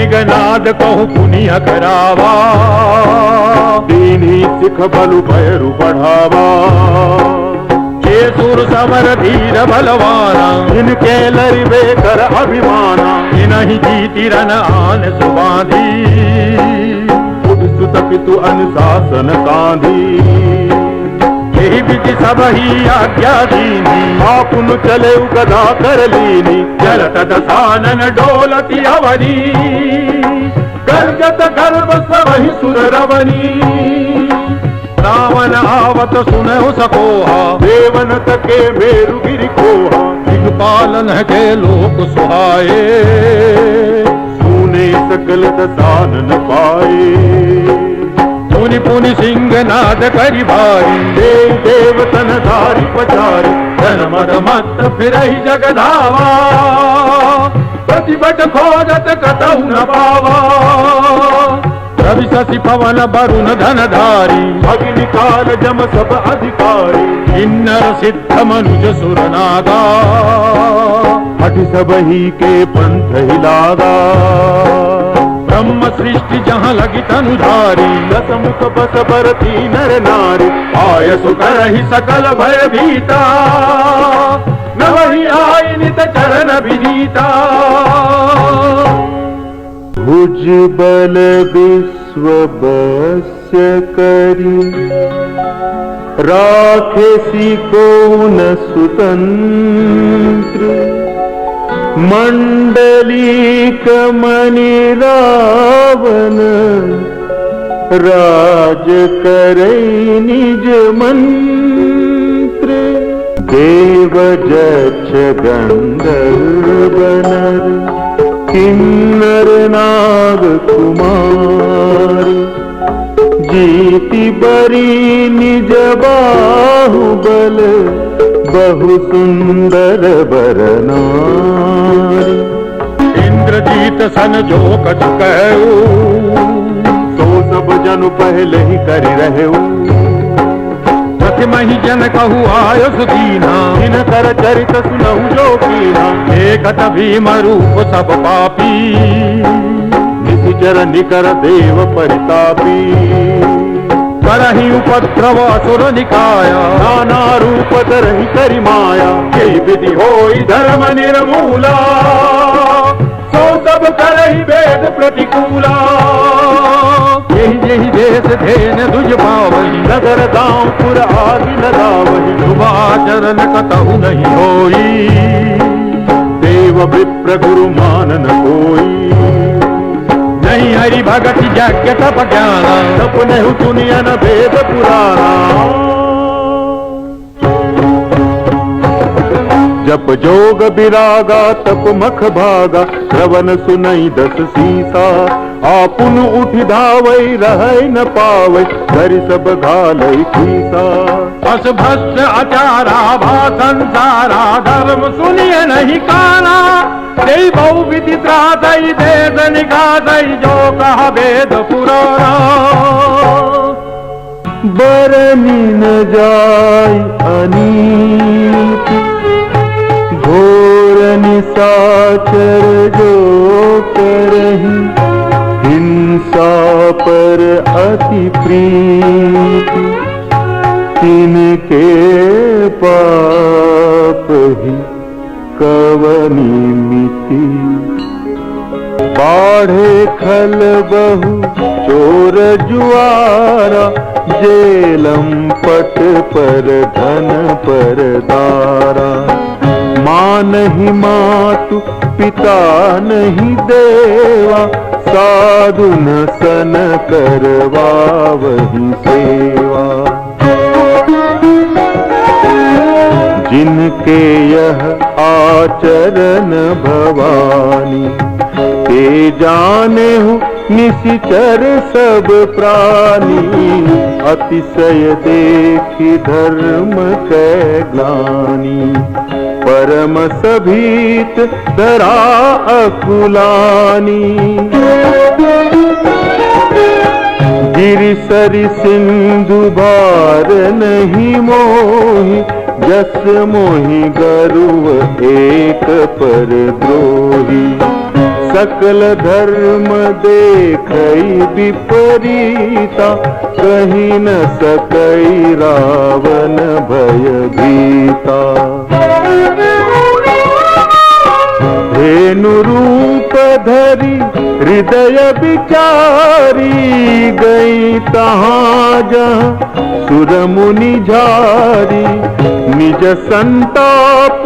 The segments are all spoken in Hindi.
मेघनाद कहु पुनिया करावा, दीनी सिख बलु भैरु बढ़ावा। ये सुर समर धीर बलवाना, इनके लरिबे कर अभिमाना। इनहि जीति रन आन सुबाधी, सुत पितु अनुशासन कांधी। यही विधि सब ही आज्ञा दीनी, आपुन चले गदा कर लीनी। जलत दसानन डोलती अवनी, गर्जत गर्भ सबहि सुर रवनी। रावण आवत सुनहु सकोहा, देवन तके मेरु गिरि कोहा। दिग्पालन के लोक सुहाए, सुने सकल दसानन पाए। पुनि पुनि सिंह नाद करि भारी, देव देवतन धारी पचारी। जन मद मत फिरहि जगधावा, प्रतिबट खोजत कतहु न पावा। रवि शशि पवन वरुण धनधारी, अग्नि काल जम सब अधिकारी। किन्नर सिद्ध मनुज सुर नागा, हठ सबही के पंथ हिलागा। ब्रह्म सृष्टि जहाँ लगी तनुधारी, दसमुख बस बरती नर नारी। आयसु करहि सकल भय भीता, न वही आय नित चरण विनीता। भुजबल विश्व बस्य करी। राखे को न सुतंत्र। मंडलीक मणि रावण। राज करे निज मंत्र। देव जक्ष गंधर्व नर। किन्नर नाग कुमार। जीति बरी निज बाहुबल। बहु सुंदर बर नारी। इंद्रजीत सन जो कछ कहू, तो सब जनु पहले ही करि रहेऊ। मही जन कहू आयुष दीना, इन कर चरित सुनहु जो कीना। देखत भीम रूप सब पापी, निशिचर निकर देव परितापी। करहि उपद्रव असुर निकाया, नाना रूप धरहि करि माया। यही विधि होई धर्म निर्मूला, सो सब करहि वेद प्रतिकूला। यही यही देश धेन दुज पावही, नगर गांव पुर आदि लगावही। शुभाचरण कतहु नहीं होई, देव विप्र गुरु मान न कोई। नहीं हरि भगति यज्ञ तप ज्ञाना, सपने सुनिया न वेद पुराना। जप जोग विरागा तप मख भागा। श्रवण सुनई दस सीसा। आपुन उठ धावई रहै न पावै। धरि सब घालई खीसा। अस भस्य आचारा भा संसारा, धर्म सुनिए नहीं काना। जय बहु विधि त्रासई देश निकासई, जो कहा वेद पुराना। बरनी न जाय अनीति। घोर निशाचर जो करहि। हिंसा पर अति प्रीति। तिनके पाप ही कवनी मिति। बाढ़े खल बहु चोर जुआरा। जेलम पट पर धन पर दारा। माँ नहीं मातु पिता नहीं देवा। साधु न सन करवा वही सेवा। जिनके यह आचरण भवानी। ते जाने हो निशिचर सब प्राणी। अतिशय देखी धर्म कै ग्लानि। परम सभीत धरा अकुलानी। गिरि सरि सिंधु भार नहीं मोहि। जस मोहि गरुव एक पर द्रोही। सकल धर्म देखई विपरीता, कहीं न सकई रावण भयभीता। धेनु रूप धरी हृदय विचारी, गई तहाँ जहाँ सुर मुनि झारी। निज संताप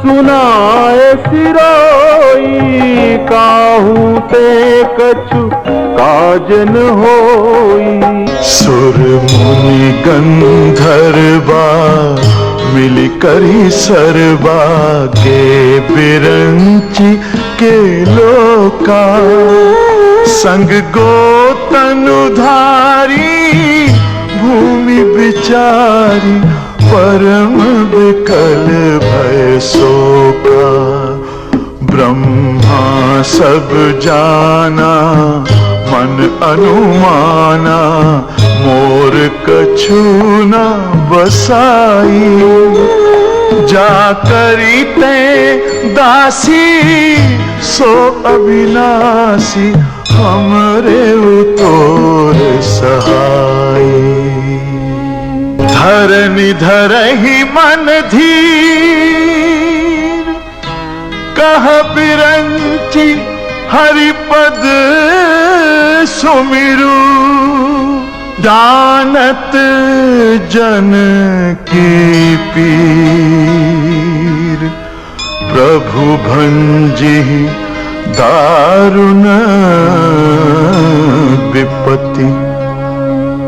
सुनाए सिरोई, काहू ते कछु काज न होई। सुर मुनि गंधर्वा मिली करी सरवा, के बिरंची के लोका। संग गोतनुधारी भूमि बिचारी, परम विकल भय शोका। ब्रह्मा सब जाना मन अनुमाना, मोर कछु न बसाई। जा करीते दासी सो अविनाशी, हमरे उतोर सहाई। धरनि धरहि मन धीर, कह बिरंची हरिपद सुमिरू। जानत जन की पीर, प्रभु भंजी दारुण विपत्ति।